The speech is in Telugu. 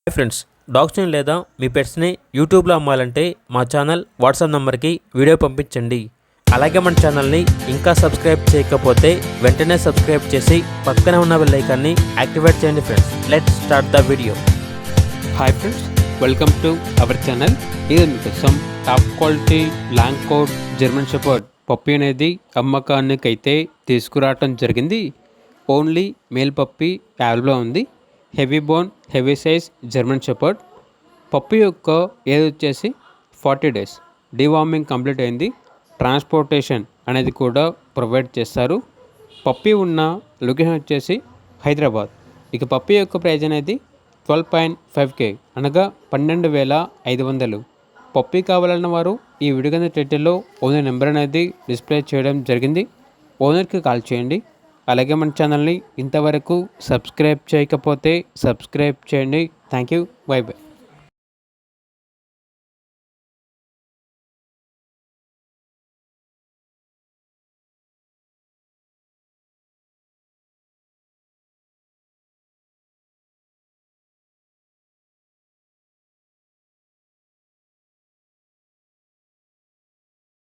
హాయ్ ఫ్రెండ్స్, డాగ్స్ని లేదా మీ పెట్స్ని యూట్యూబ్లో అమ్మాలంటే మా ఛానల్ వాట్సాప్ నెంబర్కి వీడియో పంపించండి. అలాగే మన ఛానల్ని ఇంకా సబ్స్క్రైబ్ చేయకపోతే వెంటనే సబ్స్క్రైబ్ చేసి పక్కనే ఉన్న బెల్ ఐకాన్ని యాక్టివేట్ చేయండి. Friends, let's start the video. Hi friends, welcome to our channel. ఇది మీకోసం top quality long coat German shepherd puppy అనేది అమ్మకానికి అయితే తీసుకురావటం జరిగింది. ఓన్లీ మేల్ పప్పీ అవైలబుల్లో ఉంది. Heavy bone heavy size German shepherd puppy యొక్క ఏజ్ వచ్చేసి 40 days. డీవార్మింగ్ కంప్లీట్ అయింది. ట్రాన్స్పోర్టేషన్ అనేది కూడా ప్రొవైడ్ చేస్తారు. పప్పీ ఉన్న లొకేషన్ వచ్చేసి హైదరాబాద్. ఇక పప్పీ యొక్క ప్రైజ్ అనేది 12.5K అనగా 12,500. పప్పీ కావాలన్న వారు ఈ వీడియో కింద టైటిల్లో ఓనర్ నెంబర్ అనేది డిస్ప్లే చేయడం జరిగింది. ఓనర్కి కాల్ చేయండి. అలాగే మన ఛానల్ని ఇంతవరకు సబ్స్క్రైబ్ చేయకపోతే సబ్స్క్రైబ్ చేయండి. Thank you. By by.